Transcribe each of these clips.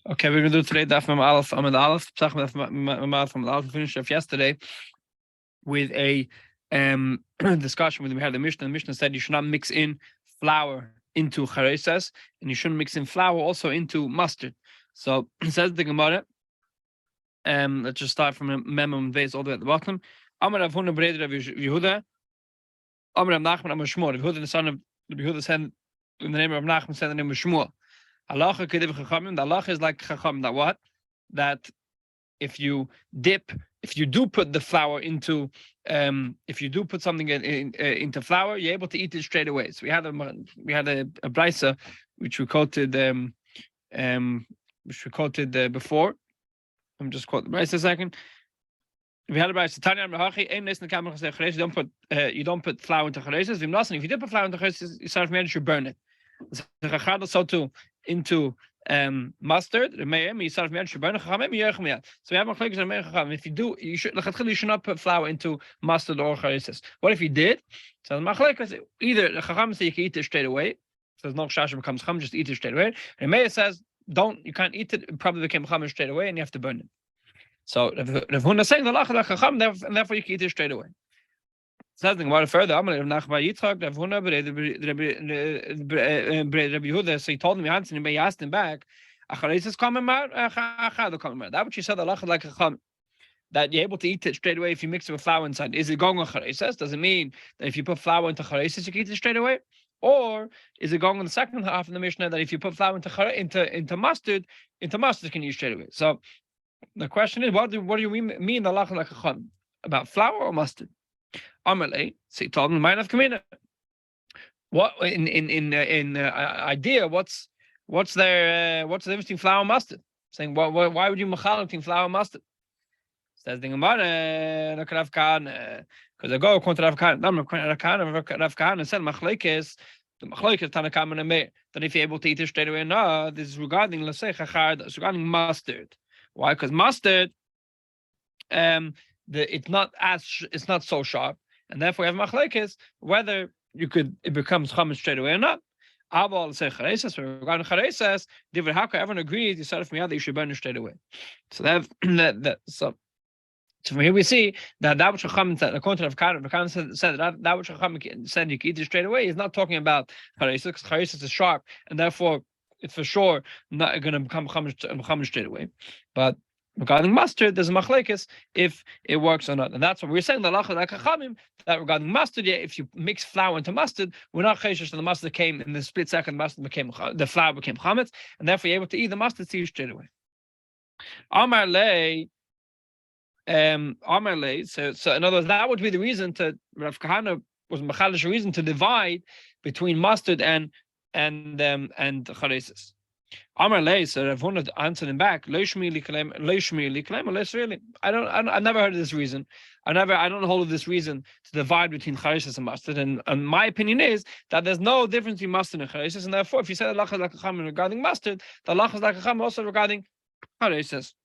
Okay, we're going to do today Daf Mem Aleph Amud Aleph. Pesachim Daf Mem Aleph Amud Aleph. We finished off yesterday with a discussion when we had the Mishnah. The Mishnah said you should not mix in flour into charesas, and you shouldn't mix in flour also into mustard. So it says the Gemara. Let's just start from Mem and Vez all the way at the bottom. Amar Rav Huna B'Reder Rav Yehuda. Amar Rav Nachman Amar Shmuel. Rav Yehuda the son of Rabbi Yehuda said in the name of Rav Nachman said the name of Shmuel. Halacha kediv chachamim. The halacha is like chachamim. That what? That if you do put the flour into, if you do put something into flour, you're able to eat it straight away. So we had a brisa which we quoted before. Let me just quote the brisa a second. We had a brisa. You don't put flour into chareses. If you did put flour into chareses, you should burn it. So too into mustard. So we have a if you do, you should not put flour into mustard or chareses. What if you did? So the either the chacham say you can eat it straight away. So there's no shasha becomes chum, just eat it straight away. And Meir says you can't eat it. It probably became chum straight away, and you have to burn it. So Rav Huna saying the lacha chacham, and therefore you can eat it straight away. Says the Gemara further. Rabbi Yehuda. So he told him, he answered him, he asked him back. That what you said, Allah like a that you're able to eat it straight away if you mix it with flour inside. Is it going on chareses? Does it mean that if you put flour into chareses, you can eat it straight away? Or is it going on the second half of the Mishnah that if you put flour into mustard, can you eat straight away? So the question is, what do you mean Allah like a about flour or mustard? Amalei, so he told him, what in idea? What's the difference between flour and mustard? Saying why would you machal between flour and mustard? Says the Gemara, because I go according to Rav Kahana said machlekes. The machlekes Tanakam and Meir that if you're able to eat it straight away or not, this is regarding let's say chachar. It's regarding mustard. Why? Because mustard, it's not so sharp. And therefore, you have machlekes whether it becomes chametz straight away or not. Abal say chareses. Regarding chareses, Divrei Haka, everyone agrees. You said that you should burn it straight away. So so from here we see that which Chacham said, according to Rav Kahana said that which Chacham said you can eat it straight away. He's not talking about chareses because chareses is sharp, and therefore it's for sure not going to become chametz straight away. But regarding mustard, there's a machlekes if it works or not, and that's what we're saying. The halacha like chachamim that regarding mustard, if you mix flour into mustard, we're not chayshish that the mustard came in the split second. The flour became chametz, and therefore you're able to eat the mustard seed straight away. Amar lei. So in other words, that would be the reason to Rav Kahana was machalish reason to divide between mustard and chareses. Amar lei, so Rav Huna answered him back. I've never heard of this reason. I don't hold of this reason to divide between chareses and mustard. And my opinion is that there's no difference between mustard and chareses, and therefore, if you say the halacha like a chacham regarding mustard, the halacha is like a chacham also regarding chareses.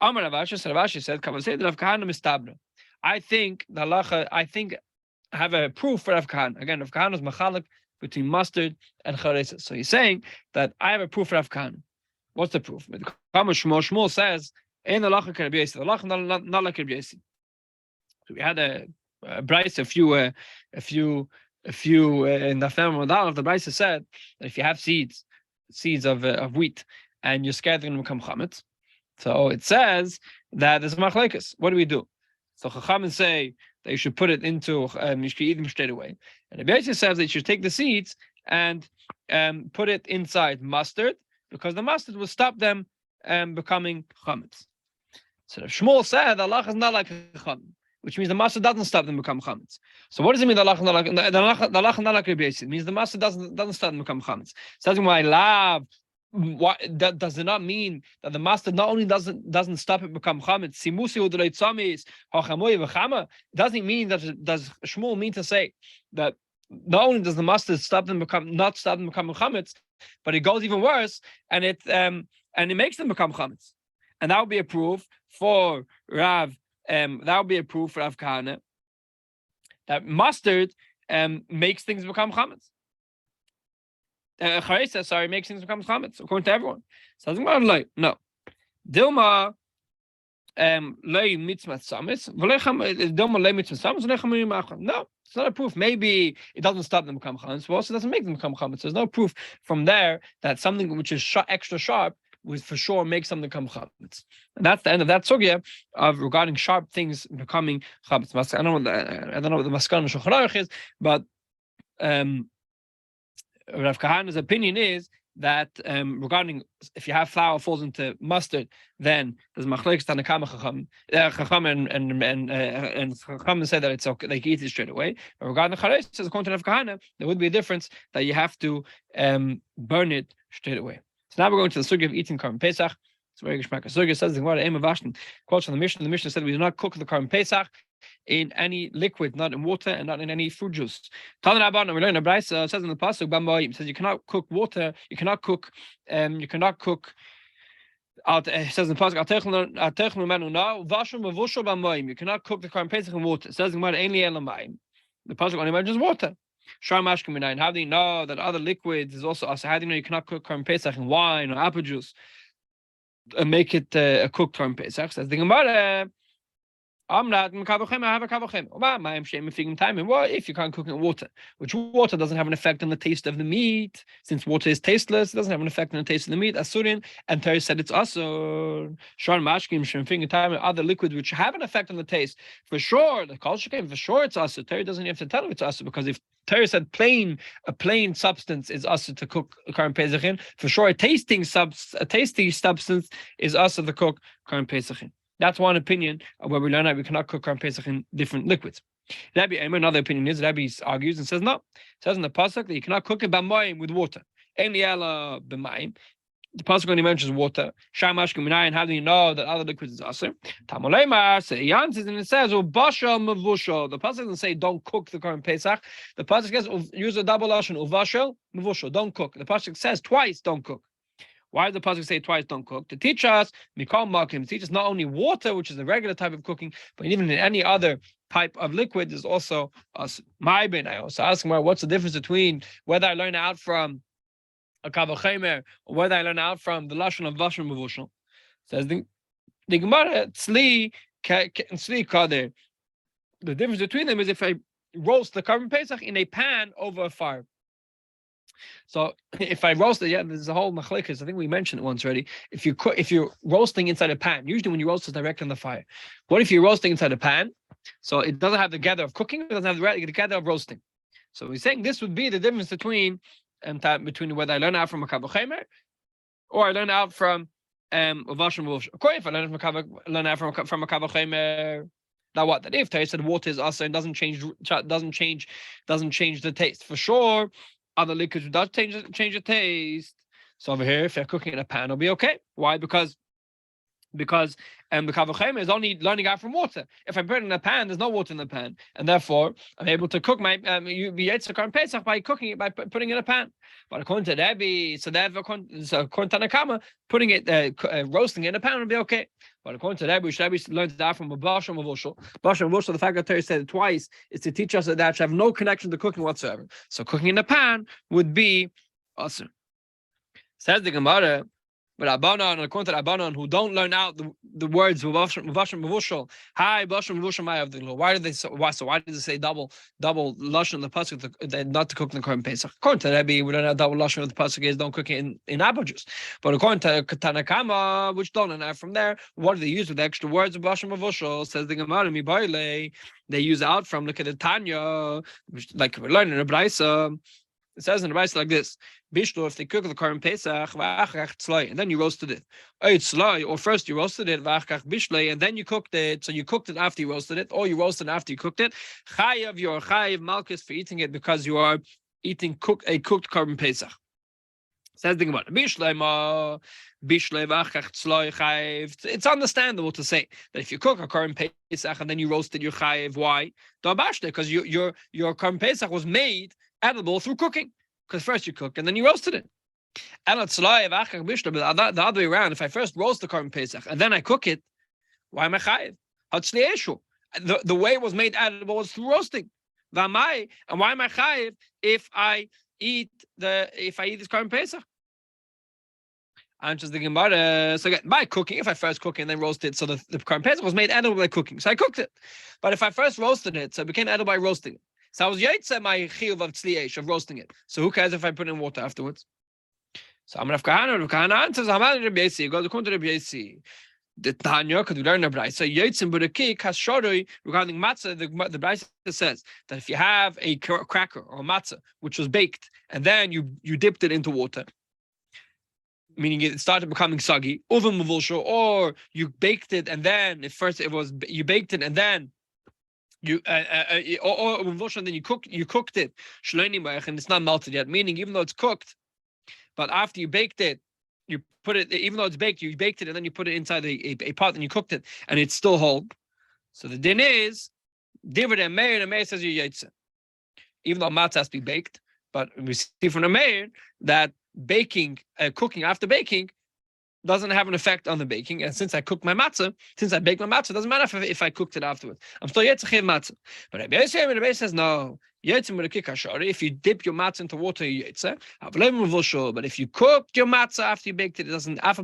Amar Rav Ashi said, Rav Kahana mistabra. I think the halacha. I have a proof for Rav Kahana. Again, Rav Kahana is machalik between mustard and chareses. So he's saying that I have a proof for Rav Kahana. What's the proof? Shmuel says, "Ein halacha k'Rabbi Yossi." The halacha not like Rabbi Yossi. So we had a brisa, a few in the family of the brisa said that if you have seeds of wheat, and you're scared they're going to become chametz, so it says that there's machlekes. What do we do? So chachamim say that you should put it into, you should eat them straight away. And the Pesachim says that you should take the seeds and put it inside mustard, because the mustard will stop them becoming chametz. So the Shmuel said the halacha is not like chametz, which means the mustard doesn't stop them become chametz. So what does it mean the halacha not like Rabbi Yossi? It means the mustard doesn't stop them become chametz. So that's why I love. That does it not mean that the mustard not only doesn't stop it become chametz? It doesn't mean that does Shmuel mean to say that not only does the mustard not stop them becoming chametz, but it goes even worse and it makes them become chametz, and that would be a proof for Rav. That would be a proof for Rav Kahana that mustard makes things become chametz. Charesa, sorry, makes things become chametz according to everyone. So no. Dilma lay mitzvah samis. Dilma lay mitzvah samis. No, it's not a proof. Maybe it doesn't stop them become chametz, but also doesn't make them become chametz. There's no proof from there that something which is extra sharp would for sure make something become chametz. And that's the end of that sugya of regarding sharp things becoming chametz. I don't know what the Maskana Shulchan Aruch is, but Rav Kahana's opinion is that regarding if you have flour falls into mustard, then there's machlekes Tanakama Chacham and Chacham said that it's okay, they can eat it straight away. But regarding the chareis, says according to Rav Kahana, there would be a difference that you have to burn it straight away. So now we're going to the sugya of eating Karban Pesach. It's very geschmack. Sugya says the word Ema Vashtan quotes from the Mishnah. The Mishnah said we do not cook the Karban Pesach in any liquid, not in water and not in any fruit juice. Tana Rabban, we learn a brayso says in the pasuk Bambayim says you cannot cook water, you cannot cook it says in the pasuk Atechnu Menu Na Vashum Mavusho Bambayim. You cannot cook the Karban Pesach in water. It says in the Ainli Elamayim. The pasuk only mentions water. How do you know that other liquids is also us? How do you know you cannot cook Karban Pesach in wine or apple juice and make it a cooked Karban Pesach? Says the Gemara. I'm not Kavachem, I have a Kavachem. Well, if you can't cook it in water, which water doesn't have an effect on the taste of the meat, since water is tasteless, it doesn't have an effect on the taste of the meat. Asurin, and Terry said it's asur. Sharn Mashkim, Shemfing time, other liquids which have an effect on the taste. For sure, the Kol Shekem, for sure it's asur. Terry doesn't have to tell him it's asur, because if Terry said a plain substance is asur to cook Karban Pesach in, for sure a tasty substance is asur to cook Karban Pesach in. That's one opinion where we learn that we cannot cook Karban Pesach in different liquids. Rabbi, another opinion is Rabbi argues and says no. It says in the pasuk that you cannot cook it b'mayim with water. Only ela b'mayim. The pasuk only mentions water. Shamashkim minayin. How do you know that other liquids is aser? Tamoleimar Yan says and it says ubashal mavushal. The pasuk doesn't say don't cook the Karban Pesach. The pasuk says use a double lashon ubashal mavushal. Don't cook. The pasuk says twice don't cook. Why does the pasuk say twice don't cook? To teach us, mikol makim, to teach us not only water, which is a regular type of cooking, but even in any other type of liquid is also my ben. I also ask him, what's the difference between whether I learn out from a kavachemer or whether I learn out from the lashon of vashon mavushal? Says the Gemara tzli kader. The difference between them is if I roast the Karban Pesach in a pan over a fire. So if I roast it, there's a whole machlekes. I think we mentioned it once already. If you're roasting inside a pan, usually when you roast, it's direct on the fire. What if you're roasting inside a pan? So it doesn't have the gather of cooking, it doesn't have the gather of roasting. So we're saying this would be the difference between whether I learn out from a kavachemer or I learn out from vashon mavushal. Of course, if I learn out from a kavachemer, now what? That if they said water is also and doesn't change the taste for sure. Other liquids does change the taste. So over here, if you're cooking in a pan, it'll be okay. Why? Because the kavachemer is only learning out from water. If I put it in a pan, there's no water in the pan, and therefore I'm able to cook my Karban Pesach by cooking it by putting it in a pan. But according to Rabbi, according to Tanakama, putting it roasting it in a pan would be okay. But according to Rabbi, learned that from a basham mavushal. Basham mavushal, the fact that Torah said it twice is to teach us that should have no connection to cooking whatsoever. So cooking in a pan would be awesome. Says the Gemara. But Abanon, according to Abanon, who don't learn out the words vasham mavushal, hi basham mavushal my of the law. Why did they say double lashon in the pasuk not to cook in the Karban Pesach? According to Rabbi, we learn out double lashon of the pasuk is don't cook it in apple juice. But according to Tanakama, which don't learn out from there, what do they use with the extra words of vasham mavushal? Says the Gemara mi baile. They use out from look at the Tanya, like we're learning in a brayso. It says in the Bible like this: Bishlo, if they cook the Karban Pesach, and then you roasted it. Or first you roasted it, and then you cooked it. So you cooked it after you roasted it, or you roasted it after you cooked it. Chayav, you're chayav malchus for eating it because you are eating a cooked Karban Pesach. Says the Gemara, it's understandable to say that if you cook a Karban Pesach and then you roasted your chayav, why? Because your Karban Pesach was made edible through cooking. Because first you cook and then you roasted it. And the other way around, if I first roast the Karban Pesach and then I cook it, why am I chayiv? The way it was made edible was through roasting. And why am I chayiv if I eat this Korban Pesach? Answers the Gemara. So again, by cooking, if I first cook it and then roast it, so the Korban Pesach was made edible by cooking, so I cooked it. But if I first roasted it, so it became edible by roasting it. So I was yaitze my chiyuv of tzliyesh, of roasting it. So who cares if I put it in water afterwards? So I'm Rav Kahana answers, I'm Rabbi Yossi. Go to Rabbi Yossi. The Tanya, because we learn the Brisa, Yitzim Budaki Kashoroi regarding matzah. The Brisa says that if you have a cracker or a matzah which was baked and then you dipped it into water, meaning it started becoming soggy, or you baked it and then you baked it and then you and then you cooked it, and it's not melted yet. Meaning, even though it's cooked, but after you baked it, you put it, even though it's baked, you baked it and then you put it inside a pot and you cooked it and it's still whole. So the din is, dividend meir, and meir says you yaitze. Even though matzah has to be baked, but we see from the meir that cooking after baking doesn't have an effect on the baking. And since I baked my matzah, it doesn't matter if I cooked it afterwards. I'm still yetzichiv matzah. But Rabbi says no. If you dip your matzah into water, you yetze. But if you cooked your matzah after you baked it, it doesn't. Even though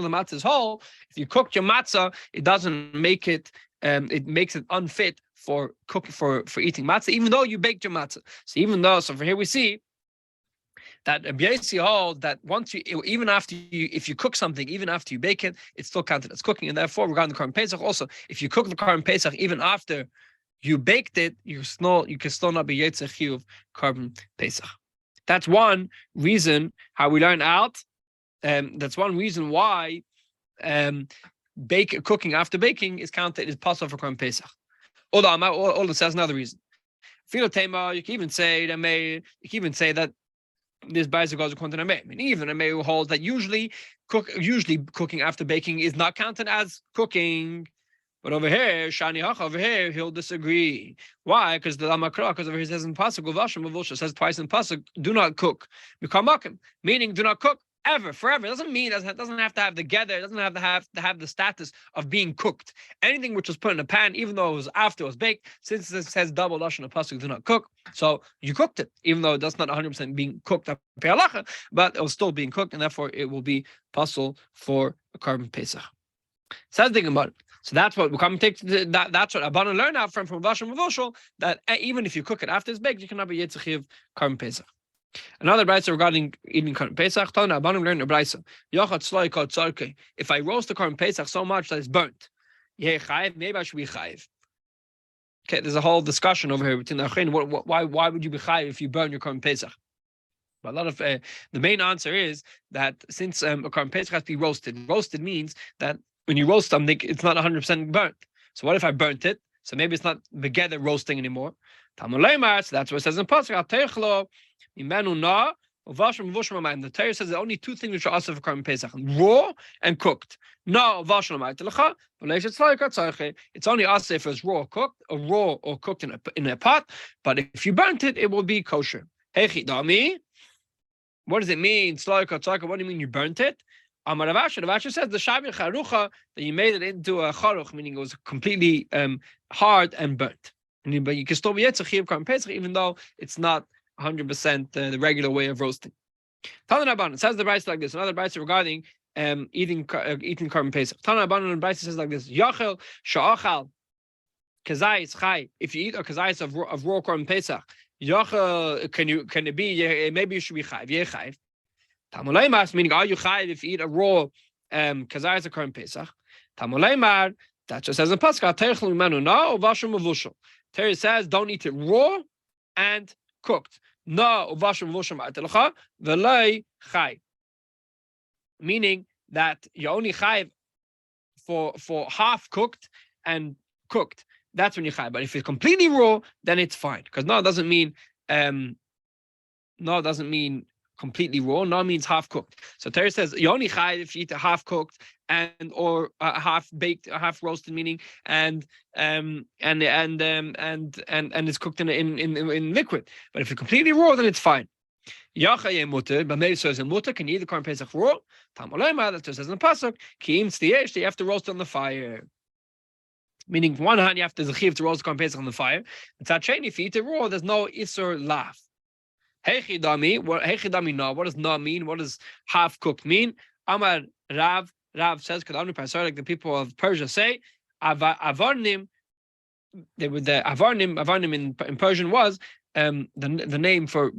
the matzah is whole, if you cooked your matzah, it doesn't make it. It makes it unfit for cooking for eating matzah, even though you baked your matzah. So from here we see that Rabbi Yossi holds that if you cook something, even after you bake it, it's still counted as cooking. And therefore, regarding the Korban Pesach, also, if you cook the Korban Pesach even after you baked it, you can still not be Yetzer Chiyuv Korban Pesach. That's one reason how we learn out. That's one reason why cooking after baking is counted is possible for Korban Pesach. Although it says another reason. You can even say that this Baisa goes according to Rabbi. I mean, even Rabbi who holds that usually cooking after baking is not counted as cooking. But over here, Shani Hacha, over here, he'll disagree. Why? Because the Lamakra, because over here it says in Pasuk, Uvashim says twice in Pasuk, do not cook. Meaning do not cook ever, forever. It doesn't mean it doesn't have to have the gather, it doesn't have to have the status of being cooked. Anything which was put in a pan, even though it was after it was baked, since it says double Lashon of Pasuk, do not cook. So you cooked it, even though that's not 100% being cooked up halacha, but it was still being cooked, and therefore it will be possible for a Korban Pesach. Says the Gemara. So that's what we come take. That's what Abana learn out from Vashim Mavoshel, that even if you cook it after it's baked, you cannot be Yetzichiv Korban Pesach. Another brayso regarding eating Korban Pesach. Tana Abana learned a brayso. Yachat Sloi Kol Tzarkei. If I roast the Korban Pesach so much that it's burnt, maybe I should be chayiv. Okay, there's a whole discussion over here between the Achain. Why would you be chayiv if you burn your Korban Pesach? But a lot of the main answer is that since a Korban Pesach has to be roasted means that when you roast something, it's not 100% burnt. So what if I burnt it? So maybe it's not together roasting anymore. So that's what it says in Pasuk. The Torah says there are only two things which are also for Korban Pesach: raw and cooked. No, it's only also if it's raw or cooked in a pot. But if you burnt it, it will be kosher. What does it mean? What do you mean you burnt it? Rav says the Shavir Charucha, that you made it into a charuch, meaning it was completely hard and burnt. But you can still be Yetzichiv Korban Pesach, even though it's not 100% the regular way of roasting. Tana Rabban, it says the Brayso like this. Another Brayso regarding eating Korban Pesach. Tana Rabban and the Brayso says like this: Yachel sha'achal kazayis chai. If you eat a kazayis of raw Korban Pesach, Yachel can it be? Maybe you should be chayv. Yeah, chayv. Tamulaymas, meaning are you chayiv if you eat a raw kazayis of Korban Pesach? Tamulaymar, that just says in Pascha, Teichel Mimenu Na Uvashim Mavushal. Terry says don't eat it raw and cooked. Na Uvashim Mavushal Ma'atelacha Velay Chai. Meaning that you only chayiv for half cooked and cooked. That's when you chayiv. But if it's completely raw, then it's fine. Because no, it doesn't mean completely raw. No means half cooked. So Torah says you only chayiv if you eat a half cooked or half baked, half roasted, meaning and it's cooked in liquid. But if it's completely raw, then it's fine. Yachaye mutter, but maybe says in mutter can you eat the Korban Pesach raw? Tamolema, that says in the pasuk, ki im tzliyesh, you have to roast on the fire. Meaning, on one hand, you have to zechiv to roast the Korban Pesach on the fire. And tzad sheni, if you eat it raw, there's no isur laf. Hechidami, what does na mean? What does half cooked mean? Amar Rav says, like the people of Persia say, avarnim. They would the avarnim in Persian was the name for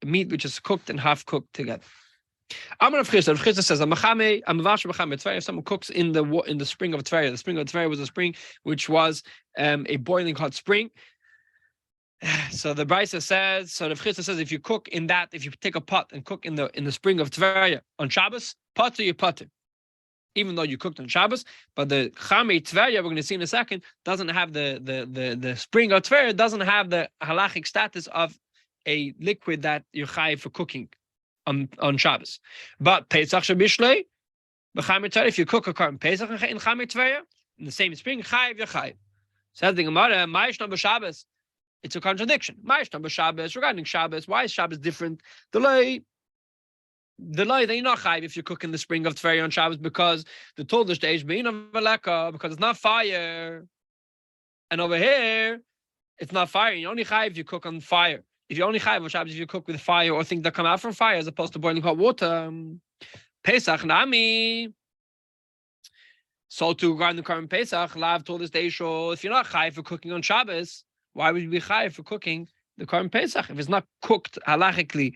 meat which is cooked and half cooked together. Amar Rav Chisda says, if someone cooks in the spring of Tveria, the spring of Tveria was a spring which was a boiling hot spring. So the Brisa says, the Chisda says, if you cook in that, if you take a pot and cook in the spring of Tveria on Shabbos, potter you potter, even though you cooked on Shabbos. But the Chamei Tveria, we're going to see in a second, doesn't have the spring of Tveria doesn't have the halachic status of a liquid that you're chayiv for cooking on Shabbos. But Pesach Shabishlei, if you cook a korban Pesach in Chamei Tveria in the same spring, chayiv you're chayiv. Says the Gemara, Ma'ishna b'Shabbos. It's a contradiction. Ma'ishna b'Shabbos, regarding Shabbos, why is Shabbos different? The lay that you're not chayiv if you cook in the spring of Tveria on Shabbos because the Told stage being of Veleka, because it's not fire. And over here, it's not fire. You only chayiv if you cook on fire. If you only chayiv on Shabbos if you cook with fire or things that come out from fire as opposed to boiling hot water. Pesach nami. So to regarding the current Pesach, Lav told us Deisho, if you're not chayiv for cooking on Shabbos, why would you be chayiv for cooking the current Pesach if it's not cooked halachically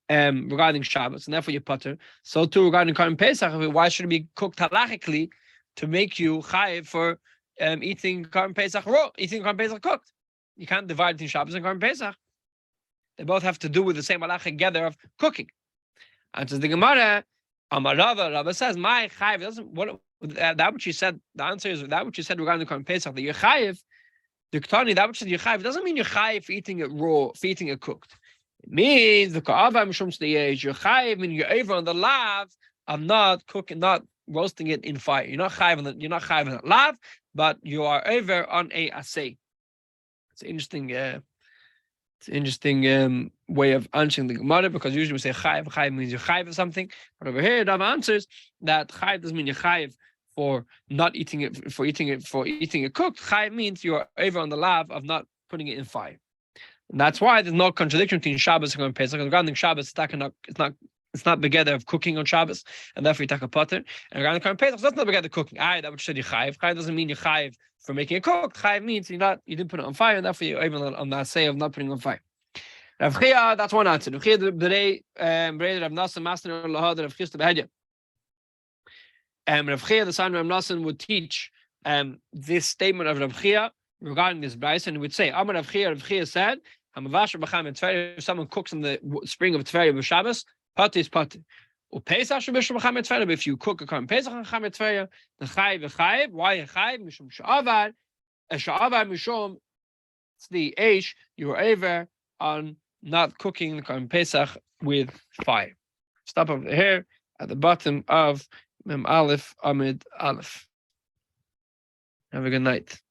regarding Shabbos, and therefore you putter? So too regarding current Pesach, why should it be cooked halachically to make you chayiv for eating current Pesach raw, eating current Pesach cooked? You can't divide between Shabbos and current Pesach. They both have to do with the same halacha together of cooking. And so the Gemara, Rabbi says, my chayiv doesn't. What that which you said? The answer is that which you said regarding the current Pesach that you're chayiv. The Ketani, that which you said you're chayiv doesn't mean you're chayiv for eating it raw, for eating it cooked. It means the ka'ava mishum shteyeh, you're chayiv, meaning you're over on the lav of not cooking, not roasting it in fire. You're not chayiv on the lav, but you are over on a asay. It's an interesting way of answering the Gemara, because usually we say chayiv. Chayiv means you're chayiv of something, but over here Rabbi answers that chayiv doesn't mean you're chayiv for not eating it, for eating it cooked. Chayiv means you are over on the lav of not putting it in fire. And that's why there's no contradiction between Shabbos and Pesach. Regarding Shabbos, it's not together of cooking on Shabbos, and therefore you take a potter. And regarding Pesach, that's not together cooking. That which said you chayiv. Chayiv doesn't mean you chayiv for making it cooked. Chayiv means you didn't put it on fire, and therefore you're even on that say of not putting it on fire. Rav Chia, that's one answer. Rav Chia the Berei Rav Nasan Master Lahad Rav Chisda Behedya. Rav Chia, the son of Rav Nasan, would teach this statement of Rav Chia regarding this brayso, and he would say, Amar Rav Chia said, if someone cooks in the spring of Tveria with Shabbos, potter is potter. If you cook a korban Pesach on Chamet Tveria, the chayiv. Why a chayiv? Mishum sha'avar mishum. It's the age you are over on not cooking the korban Pesach with fire. Stop over here at the bottom of Mem Aleph Amid Aleph. Have a good night.